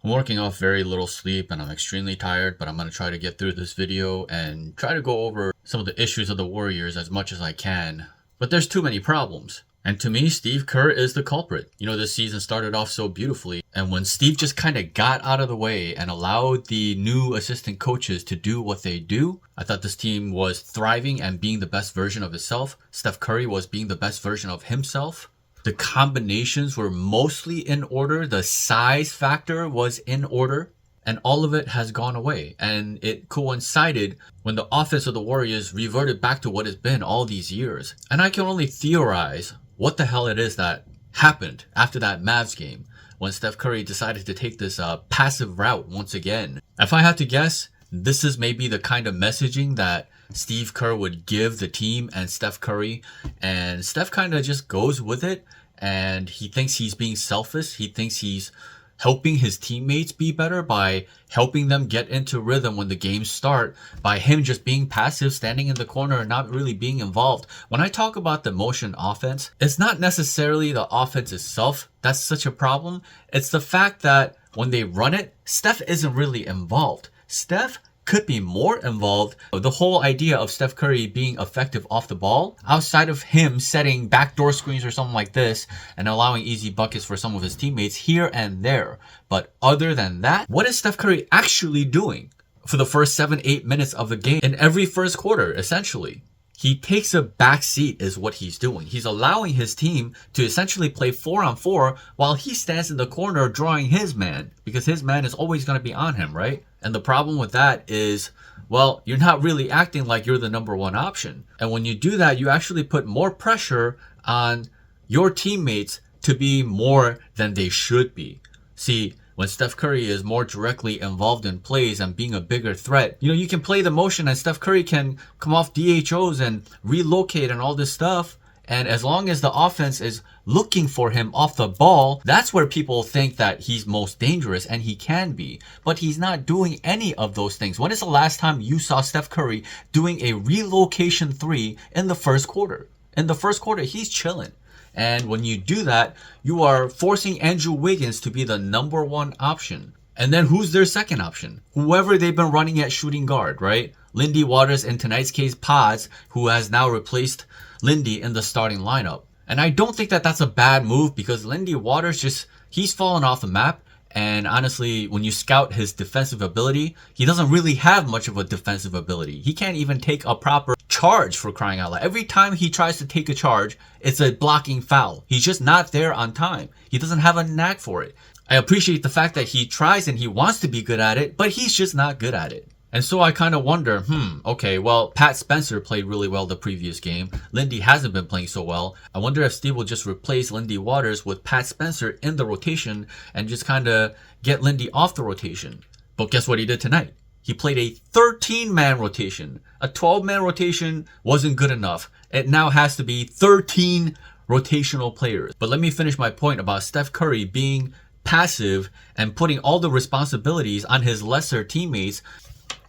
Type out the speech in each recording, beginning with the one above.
I'm working off very little sleep and I'm extremely tired, but I'm going to try to get through this video and try to go over some of the issues of the Warriors as much as I can. But there's too many problems. And to me, Steve Kerr is the culprit. You know, this season started off so beautifully. And when Steve just kind of got out of the way and allowed the new assistant coaches to do what they do, I thought this team was thriving and being the best version of itself. Steph Curry was being the best version of himself. The combinations were mostly in order. The size factor was in order. And all of it has gone away. And it coincided when the offense of the Warriors reverted back to what it's been all these years. And I can only theorize what the hell it is that happened after that Mavs game when Steph Curry decided to take this passive route once again. If I had to guess, this is maybe the kind of messaging that Steve Kerr would give the team and Steph Curry, and Steph kind of just goes with it, and he thinks he's being selfish. He thinks he's helping his teammates be better by helping them get into rhythm when the games start, by him just being passive, standing in the corner and not really being involved. When I talk about the motion offense, it's not necessarily the offense itself that's such a problem. It's the fact that when they run it, Steph isn't really involved. Steph could be more involved. The whole idea of Steph Curry being effective off the ball, outside of him setting backdoor screens or something like this and allowing easy buckets for some of his teammates here and there. But other than that, what is Steph Curry actually doing for the first 7-8 minutes of the game in every first quarter, essentially? He takes a back seat is what he's doing. He's allowing his team to essentially play 4-on-4 while he stands in the corner drawing his man, because his man is always going to be on him, right? And the problem with that is, well, you're not really acting like you're the number one option. And when you do that, you actually put more pressure on your teammates to be more than they should be. See, when Steph Curry is more directly involved in plays and being a bigger threat, you can play the motion and Steph Curry can come off DHOs and relocate and all this stuff. And as long as the offense is looking for him off the ball, that's where people think that he's most dangerous, and he can be. But he's not doing any of those things. When is the last time you saw Steph Curry doing a relocation three in the first quarter? In the first quarter, he's chilling. And when you do that, you are forcing Andrew Wiggins to be the number one option. And then who's their second option? Whoever they've been running at shooting guard, right? Lindy Waters, in tonight's case, Pods, who has now replaced Lindy in the starting lineup. And I don't think that that's a bad move, because Lindy Waters he's fallen off the map. And honestly, when you scout his defensive ability, he doesn't really have much of a defensive ability. He can't even take a proper charge, for crying out loud. Every time he tries to take a charge, it's a blocking foul. He's just not there on time. He doesn't have a knack for it. I appreciate the fact that he tries and he wants to be good at it, but he's just not good at it. And so I kind of wonder, okay, well, Pat Spencer played really well the previous game. Lindy hasn't been playing so well. I wonder if Steve will just replace Lindy Waters with Pat Spencer in the rotation and just kind of get Lindy off the rotation. But guess what he did tonight? He played a 13-man rotation. A 12-man rotation wasn't good enough. It now has to be 13 rotational players. But let me finish my point about Steph Curry being passive and putting all the responsibilities on his lesser teammates.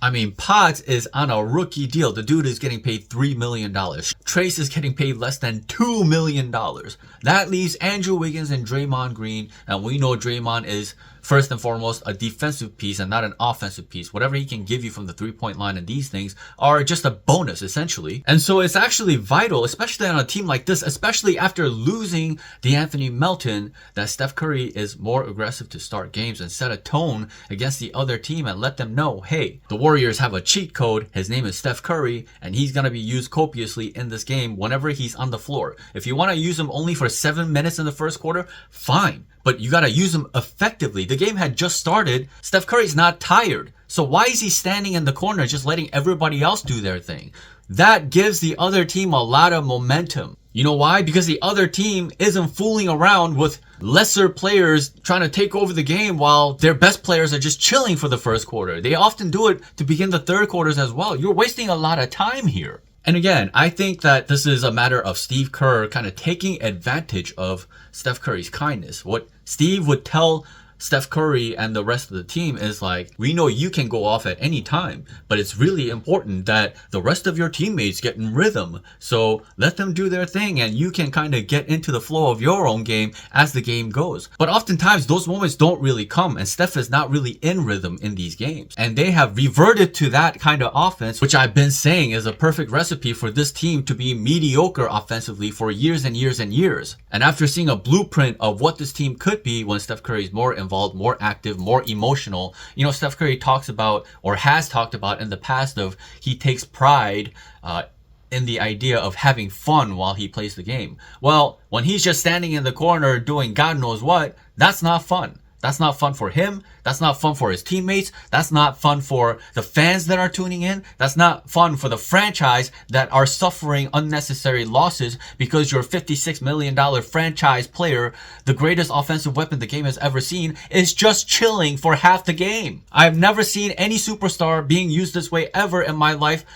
I mean, Potts is on a rookie deal. The dude is getting paid $3 million. Trace is getting paid less than $2 million. That leaves Andrew Wiggins and Draymond Green. And we know Draymond is, first and foremost, a defensive piece and not an offensive piece. Whatever he can give you from the three-point line and these things are just a bonus, essentially. And so it's actually vital, especially on a team like this, especially after losing DeAnthony Melton, that Steph Curry is more aggressive to start games and set a tone against the other team and let them know, hey, the Warriors have a cheat code. His name is Steph Curry, and he's going to be used copiously in this game whenever he's on the floor. If you want to use him only for 7 minutes in the first quarter, fine. But you got to use him effectively. The game had just started. Steph Curry's not tired. So why is he standing in the corner just letting everybody else do their thing? That gives the other team a lot of momentum. You know why? Because the other team isn't fooling around with lesser players trying to take over the game while their best players are just chilling for the first quarter. They often do it to begin the third quarters as well. You're wasting a lot of time here. And again, I think that this is a matter of Steve Kerr kind of taking advantage of Steph Curry's kindness. What Steve would tell Steph Curry and the rest of the team is like, we know you can go off at any time, but it's really important that the rest of your teammates get in rhythm. So let them do their thing and you can kind of get into the flow of your own game as the game goes. But oftentimes those moments don't really come, and Steph is not really in rhythm in these games. And they have reverted to that kind of offense, which I've been saying is a perfect recipe for this team to be mediocre offensively for years and years and years. And after seeing a blueprint of what this team could be when Steph Curry is more involved, more active, more emotional, you know, Steph Curry talks about, or has talked about in the past, of he takes pride in the idea of having fun while he plays the game. Well, when he's just standing in the corner doing God knows what, that's not fun. That's not fun for him. That's not fun for his teammates. That's not fun for the fans that are tuning in. That's not fun for the franchise that are suffering unnecessary losses because your $56 million franchise player, the greatest offensive weapon the game has ever seen, is just chilling for half the game. I've never seen any superstar being used this way ever in my life.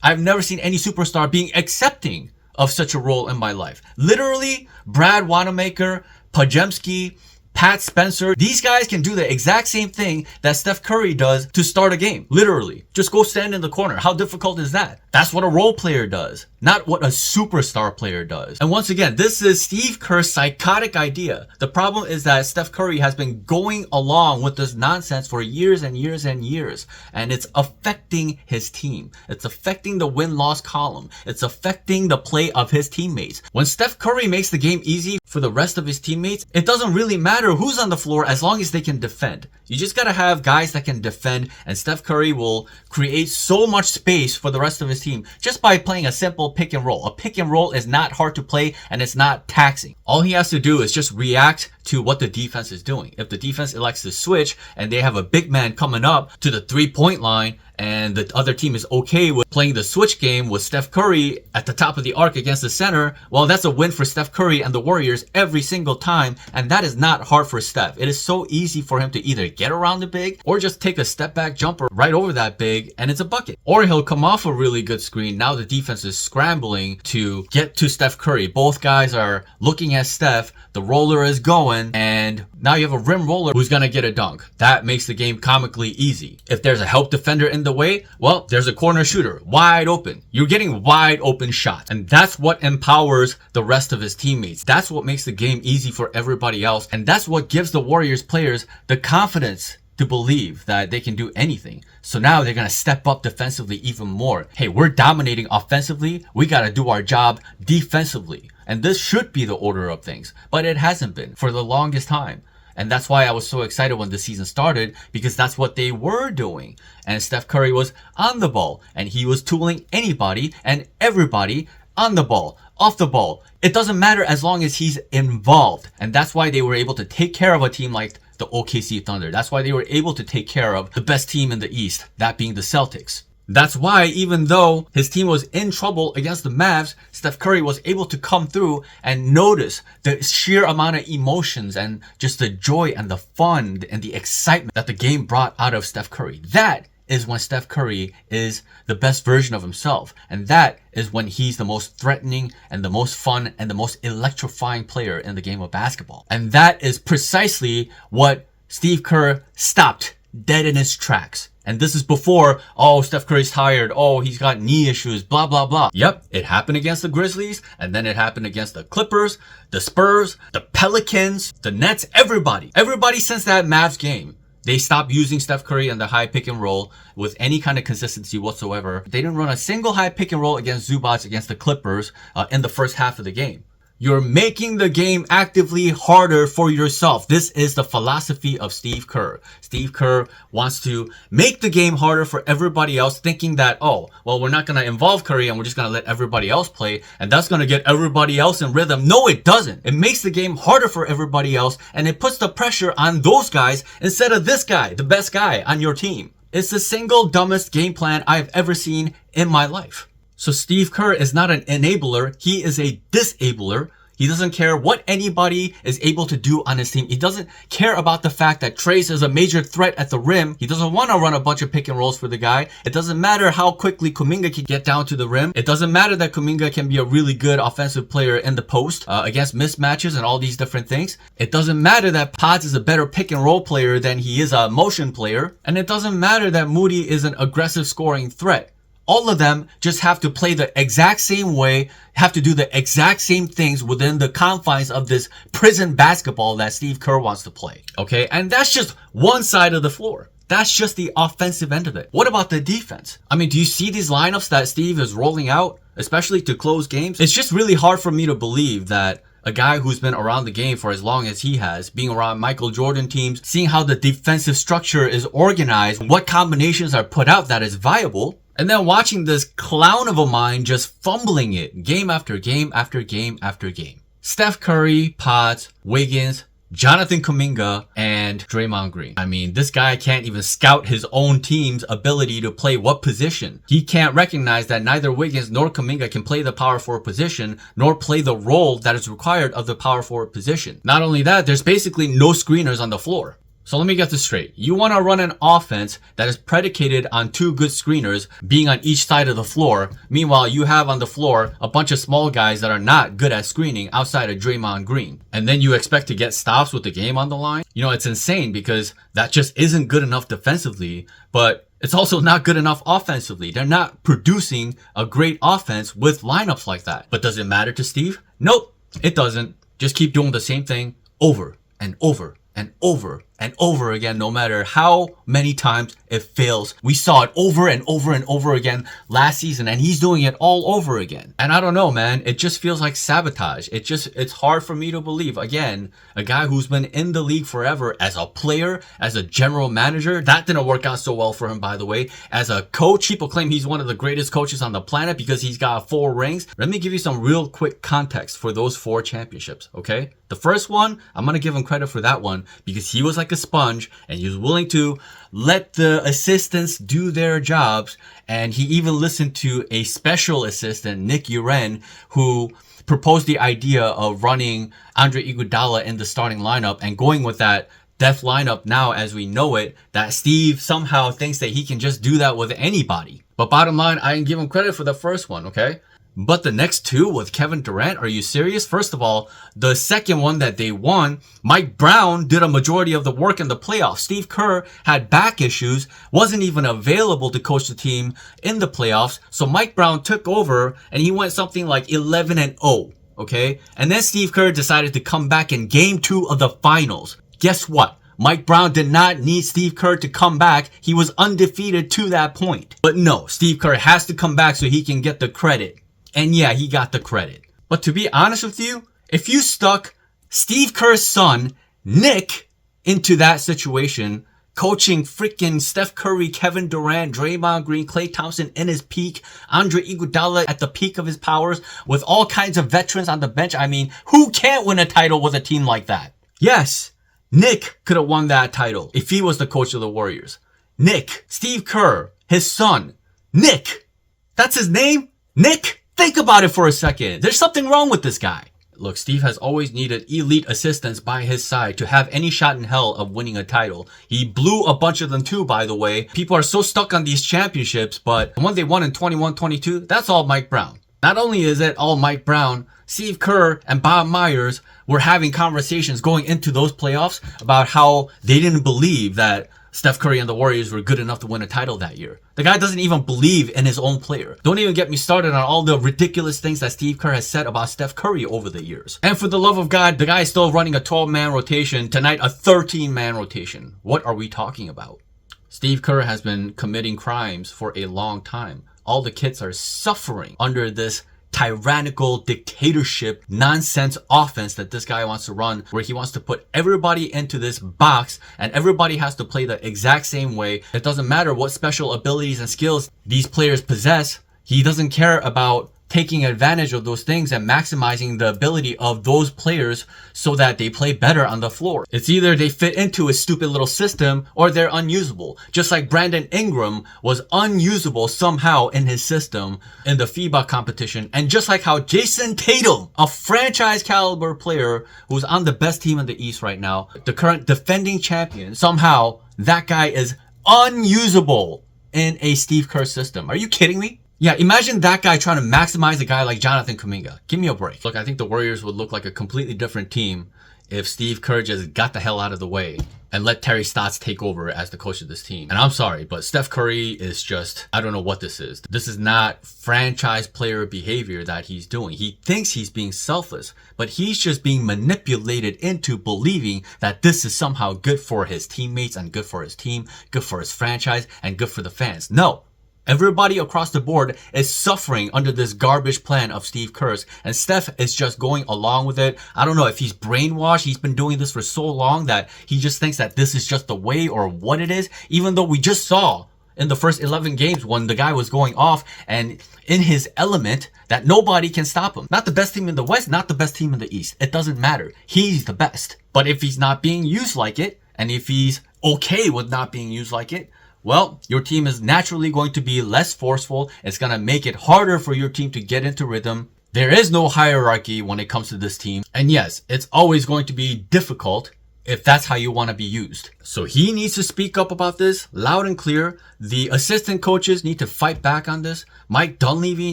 I've never seen any superstar being accepting of such a role in my life. Literally, Brad Wanamaker, Pajemski, Pat Spencer, these guys can do the exact same thing that Steph Curry does to start a game. Literally. Just go stand in the corner. How difficult is that? That's what a role player does, not what a superstar player does. And once again, this is Steve Kerr's psychotic idea. The problem is that Steph Curry has been going along with this nonsense for years and years and years, and it's affecting his team. It's affecting the win-loss column. It's affecting the play of his teammates. When Steph Curry makes the game easy for the rest of his teammates, it doesn't really matter who's on the floor as long as they can defend. You just gotta have guys that can defend, and Steph Curry will create so much space for the rest of his team just by playing a simple pick and roll. A pick and roll is not hard to play and it's not taxing. All he has to do is just react to what the defense is doing. If the defense elects to switch and they have a big man coming up to the 3-point line, and the other team is okay with playing the switch game with Steph Curry at the top of the arc against the center, well, that's a win for Steph Curry and the Warriors every single time, and that is not hard for Steph. It is so easy for him to either get around the big or just take a step back jumper right over that big and it's a bucket. Or he'll come off a really good screen. Now the defense is scrambling to get to Steph Curry. Both guys are looking at Steph, the roller is going, and now you have a rim roller who's gonna get a dunk. That makes the game comically easy. If there's a help defender in the way, well, there's a corner shooter wide open. You're getting wide open shots, and that's what empowers the rest of his teammates. That's what makes the game easy for everybody else, and that's what gives the Warriors players the confidence to believe that they can do anything. So now they're going to step up defensively even more. Hey, we're dominating offensively. We got to do our job defensively. And this should be the order of things, but it hasn't been for the longest time. And that's why I was so excited when the season started, because that's what they were doing. And Steph Curry was on the ball, and he was tooling anybody and everybody on the ball, off the ball. It doesn't matter as long as he's involved. And that's why they were able to take care of a team like the OKC Thunder. That's why they were able to take care of the best team in the East, that being the Celtics. That's why even though his team was in trouble against the Mavs, Steph Curry was able to come through and notice the sheer amount of emotions and just the joy and the fun and the excitement that the game brought out of Steph Curry. That is when Steph Curry is the best version of himself. And that is when he's the most threatening and the most fun and the most electrifying player in the game of basketball. And that is precisely what Steve Kerr stopped dead in his tracks. And this is before, oh, Steph Curry's tired. Oh, he's got knee issues, blah, blah, blah. Yep, it happened against the Grizzlies. And then it happened against the Clippers, the Spurs, the Pelicans, the Nets, everybody. Everybody since that Mavs game. They stopped using Steph Curry and the high pick and roll with any kind of consistency whatsoever. They didn't run a single high pick and roll against Zubats against the Clippers in the first half of the game. You're making the game actively harder for yourself. This is the philosophy of Steve Kerr. Steve Kerr wants to make the game harder for everybody else, thinking that, oh, well, we're not going to involve Curry and we're just going to let everybody else play, and that's going to get everybody else in rhythm. No, it doesn't. It makes the game harder for everybody else, and it puts the pressure on those guys instead of this guy, the best guy on your team. It's the single dumbest game plan I've ever seen in my life. So Steve Kerr is not an enabler, he is a disabler. He doesn't care what anybody is able to do on his team. He doesn't care about the fact that Trace is a major threat at the rim. He doesn't want to run a bunch of pick and rolls for the guy. It doesn't matter how quickly Kuminga can get down to the rim. It doesn't matter that Kuminga can be a really good offensive player in the post against mismatches and all these different things. It doesn't matter that Potts is a better pick and roll player than he is a motion player. And it doesn't matter that Moody is an aggressive scoring threat. All of them just have to play the exact same way, have to do the exact same things within the confines of this prison basketball that Steve Kerr wants to play. Okay, and that's just one side of the floor. That's just the offensive end of it. What about the defense? I mean, do you see these lineups that Steve is rolling out, especially to close games? It's just really hard for me to believe that a guy who's been around the game for as long as he has, being around Michael Jordan teams, seeing how the defensive structure is organized, what combinations are put out that is viable, and then watching this clown of a mind just fumbling it game after game after game after game. Steph Curry, Potts, Wiggins, Jonathan Kuminga, and Draymond Green. I mean, this guy can't even scout his own team's ability to play what position. He can't recognize that neither Wiggins nor Kuminga can play the power forward position, nor play the role that is required of the power forward position. Not only that, there's basically no screeners on the floor. So let me get this straight. You want to run an offense that is predicated on two good screeners being on each side of the floor. Meanwhile, you have on the floor a bunch of small guys that are not good at screening outside of Draymond Green. And then you expect to get stops with the game on the line? You know, it's insane because that just isn't good enough defensively, but it's also not good enough offensively. They're not producing a great offense with lineups like that. But does it matter to Steve? Nope, it doesn't. Just keep doing the same thing over and over and over and over again, no matter how many times it fails. We saw it over and over and over again last season, and he's doing it all over again. And I don't know, man, it just feels like sabotage. It's hard for me to believe. Again, a guy who's been in the league forever as a player, as a general manager, that didn't work out so well for him, by the way. As a coach, people claim he's one of the greatest coaches on the planet because he's got 4 rings. Let me give you some real quick context for those 4 championships, okay? The first one, I'm going to give him credit for that one because he was like a sponge and he was willing to let the assistants do their jobs. And he even listened to a special assistant, Nick Uren, who proposed the idea of running Andre Iguodala in the starting lineup and going with that death lineup now as we know it, that Steve somehow thinks that he can just do that with anybody. But bottom line, I can give him credit for the first one, okay? But the next 2 with Kevin Durant, are you serious? First of all, the second one that they won, Mike Brown did a majority of the work in the playoffs. Steve Kerr had back issues, wasn't even available to coach the team in the playoffs. So Mike Brown took over and he went something like 11-0, okay? And then Steve Kerr decided to come back in game 2 of the finals. Guess what? Mike Brown did not need Steve Kerr to come back. He was undefeated to that point. But no, Steve Kerr has to come back so he can get the credit. And yeah, he got the credit. But to be honest with you, if you stuck Steve Kerr's son, Nick, into that situation, coaching freaking Steph Curry, Kevin Durant, Draymond Green, Klay Thompson in his peak, Andre Iguodala at the peak of his powers, with all kinds of veterans on the bench, I mean, who can't win a title with a team like that? Yes, Nick could have won that title if he was the coach of the Warriors. Nick, Steve Kerr, his son, Nick. That's his name? Nick? Think about it for a second. There's something wrong with this guy. Look, Steve has always needed elite assistants by his side to have any shot in hell of winning a title. He blew a bunch of them too, by the way. People are so stuck on these championships, but the one they won in 21-22, that's all Mike Brown. Not only is it all Mike Brown, Steve Kerr and Bob Myers were having conversations going into those playoffs about how they didn't believe that Steph Curry and the Warriors were good enough to win a title that year. The guy doesn't even believe in his own player. Don't even get me started on all the ridiculous things that Steve Kerr has said about Steph Curry over the years. And for the love of God, the guy is still running a 12-man rotation, tonight a 13-man rotation. What are we talking about? Steve Kerr has been committing crimes for a long time. All the kids are suffering under this tyrannical dictatorship nonsense offense that this guy wants to run, where he wants to put everybody into this box and everybody has to play the exact same way. It doesn't matter what special abilities and skills these players possess. He doesn't care about taking advantage of those things and maximizing the ability of those players so that they play better on the floor. It's either they fit into a stupid little system or they're unusable. Just like Brandon Ingram was unusable somehow in his system in the FIBA competition. And just like how Jason Tatum, a franchise caliber player who's on the best team in the East right now, the current defending champion, somehow that guy is unusable in a Steve Kerr system. Are you kidding me? Yeah, imagine that guy trying to maximize a guy like Jonathan Kuminga. Give me a break. Look, I think the Warriors would look like a completely different team if Steve Kerr just got the hell out of the way and let Terry Stotts take over as the coach of this team. And I'm sorry, but Steph Curry is just, I don't know what this is. This is not franchise player behavior that he's doing. He thinks he's being selfless, but he's just being manipulated into believing that this is somehow good for his teammates and good for his team, good for his franchise, and good for the fans. No. Everybody across the board is suffering under this garbage plan of Steve Kerr's, and Steph is just going along with it. I don't know if he's brainwashed. He's been doing this for so long that he just thinks that this is just the way or what it is, even though we just saw in the first 11 games when the guy was going off and in his element that nobody can stop him. Not the best team in the West, not the best team in the East. It doesn't matter. He's the best. But if he's not being used like it, and if he's okay with not being used like it, well, your team is naturally going to be less forceful. It's going to make it harder for your team to get into rhythm. There is no hierarchy when it comes to this team. And yes, it's always going to be difficult if that's how you want to be used. So he needs to speak up about this loud and clear. The assistant coaches need to fight back on this. Mike Dunleavy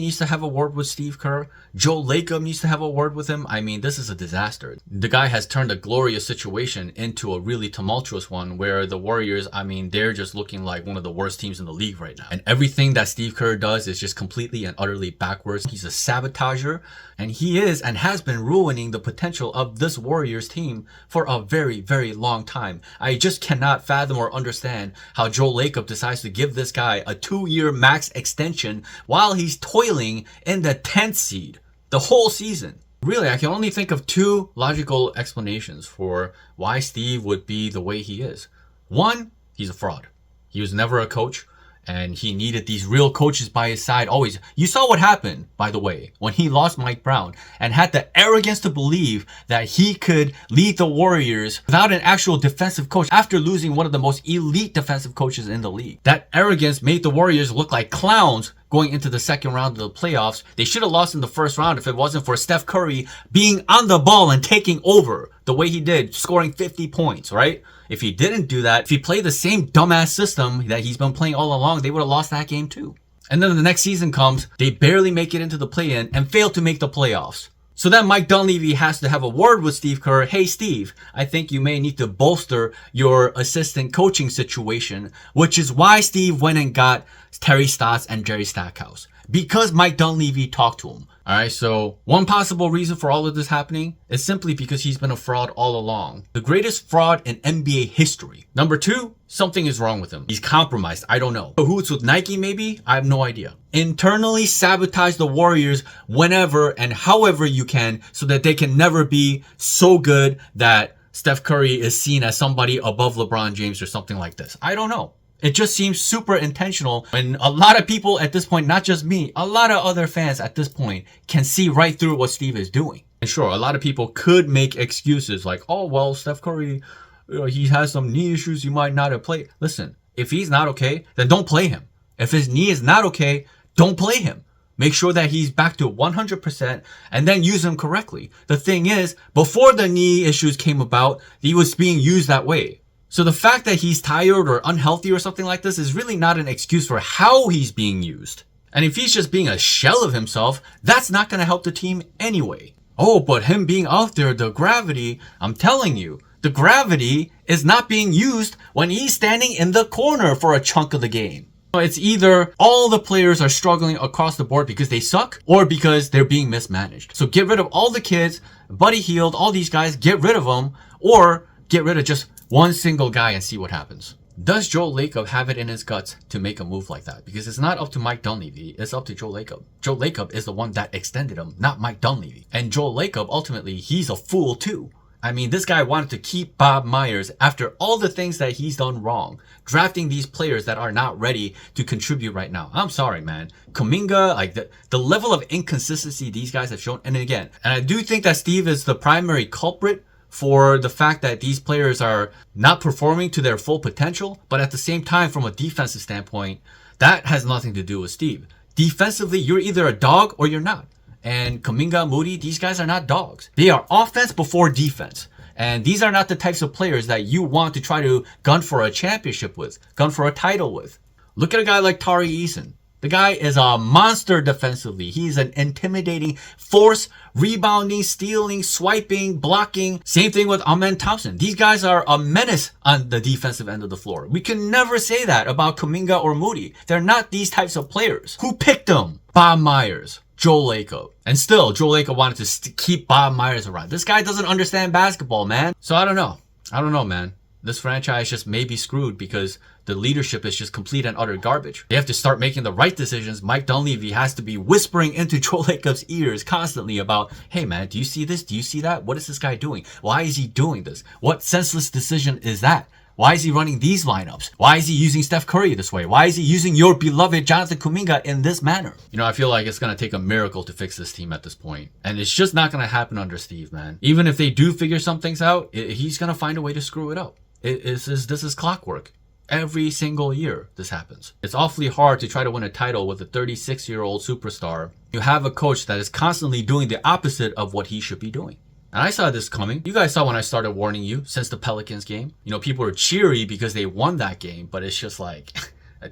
needs to have a word with Steve Kerr. Joe Lacob needs to have a word with him. I mean, this is a disaster. The guy has turned a glorious situation into a really tumultuous one where the Warriors, I mean, they're just looking like one of the worst teams in the league right now. And everything that Steve Kerr does is just completely and utterly backwards. He's a sabotager, and he is and has been ruining the potential of this Warriors team for a very, very long time. I just cannot fathom or understand how Joe Lacob decides to give this guy a 2-year max extension while he's toiling in the 10th seed the whole season. Really, I can only think of 2 logical explanations for why Steve would be the way he is. One, he's a fraud. He was never a coach, and he needed these real coaches by his side always. You saw what happened, by the way, when he lost Mike Brown and had the arrogance to believe that he could lead the Warriors without an actual defensive coach after losing one of the most elite defensive coaches in the league. That arrogance made the Warriors look like clowns going into the second round of the playoffs. They should have lost in the first round if it wasn't for Steph Curry being on the ball and taking over the way he did, scoring 50 points, right? If he didn't do that, if he played the same dumbass system that he's been playing all along, they would have lost that game too. And then the next season comes, they barely make it into the play-in and fail to make the playoffs. So then Mike Dunleavy has to have a word with Steve Kerr. Hey, Steve, I think you may need to bolster your assistant coaching situation, which is why Steve went and got Terry Stotts and Jerry Stackhouse. Because Mike Dunleavy talked to him. All right, so one possible reason for all of this happening is simply because he's been a fraud all along. The greatest fraud in NBA history. Number 2, something is wrong with him. He's compromised. I don't know. Who it's with Nike maybe? I have no idea. Internally sabotage the Warriors whenever and however you can so that they can never be so good that Steph Curry is seen as somebody above LeBron James or something like this. I don't know. It just seems super intentional, and a lot of people at this point, not just me, a lot of other fans at this point can see right through what Steve is doing. And sure, a lot of people could make excuses like, oh, well, Steph Curry, he has some knee issues, he might not have played. Listen, if he's not okay, then don't play him. If his knee is not okay, don't play him. Make sure that he's back to 100% and then use him correctly. The thing is, before the knee issues came about, he was being used that way. So the fact that he's tired or unhealthy or something like this is really not an excuse for how he's being used. And if he's just being a shell of himself, that's not going to help the team anyway. Oh, but him being out there, the gravity, I'm telling you, the gravity is not being used when he's standing in the corner for a chunk of the game. It's either all the players are struggling across the board because they suck or because they're being mismanaged. So get rid of all the kids, Buddy Hield, all these guys, get rid of them, or get rid of just one single guy and see what happens. Does Joe Lacob have it in his guts to make a move like that? Because it's not up to Mike Dunleavy, it's up to Joe Lacob. Joe Lacob is the one that extended him, not Mike Dunleavy. And Joe Lacob, ultimately, he's a fool too. I mean, this guy wanted to keep Bob Myers after all the things that he's done wrong, drafting these players that are not ready to contribute right now. I'm sorry, man. Kuminga, like the level of inconsistency these guys have shown. And again, and I do think that Steve is the primary culprit for the fact that these players are not performing to their full potential. But at the same time, from a defensive standpoint, that has nothing to do with Steve. Defensively, you're either a dog or you're not. And Kuminga, Moody, these guys are not dogs. They are offense before defense. And these are not the types of players that you want to try to gun for a championship with, gun for a title with. Look at a guy like Tari Eason. The guy is a monster defensively. He's an intimidating force, rebounding, stealing, swiping, blocking. Same thing with Amen Thompson. These guys are a menace on the defensive end of the floor. We can never say that about Kuminga or Moody. They're not these types of players. Who picked them? Bob Myers. Joe Lacob. And still, Joe Lacob wanted to keep Bob Myers around. This guy doesn't understand basketball, man. So I don't know, man. This franchise just may be screwed because the leadership is just complete and utter garbage. They have to start making the right decisions. Mike Dunleavy has to be whispering into Joe Lacob's ears constantly about, hey man, do you see this? Do you see that? What is this guy doing? Why is he doing this? What senseless decision is that? Why is he running these lineups? Why is he using Steph Curry this way? Why is he using your beloved Jonathan Kuminga in this manner? You know, I feel like it's going to take a miracle to fix this team at this point. And it's just not going to happen under Steve, man. Even if they do figure some things out, he's going to find a way to screw it up. This is clockwork. Every single year this happens. It's awfully hard to try to win a title with a 36-year-old superstar. You have a coach that is constantly doing the opposite of what he should be doing. And I saw this coming. You guys saw when I started warning you since the Pelicans game. You know, people are cheery because they won that game, but it's just like,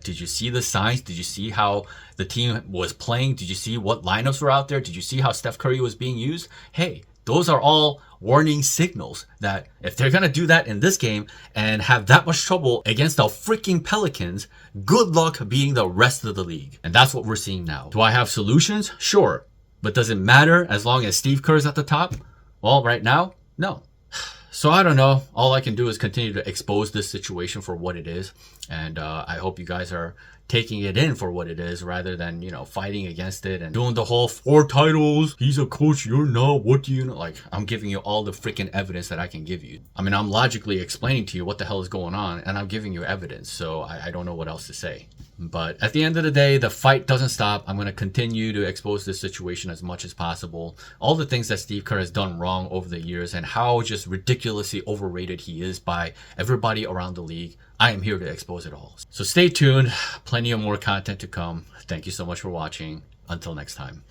did you see the signs? Did you see how the team was playing? Did you see what lineups were out there? Did you see how Steph Curry was being used? Hey, those are all warning signals that if they're going to do that in this game and have that much trouble against the freaking Pelicans, good luck beating the rest of the league. And that's what we're seeing now. Do I have solutions? Sure. But does it matter as long as Steve Kerr is at the top? Well, right now, no. So I don't know. All I can do is continue to expose this situation for what it is. And I hope you guys are taking it in for what it is rather than, you know, fighting against it and doing the whole 4 titles. He's a coach. You're not. What do you know? Like, I'm giving you all the freaking evidence that I can give you. I mean, I'm logically explaining to you what the hell is going on and I'm giving you evidence. So I don't know what else to say. But at the end of the day, the fight doesn't stop. I'm going to continue to expose this situation as much as possible. All the things that Steve Kerr has done wrong over the years and how just ridiculously overrated he is by everybody around the league. I am here to expose it all. So stay tuned. Plenty of more content to come. Thank you so much for watching. Until next time.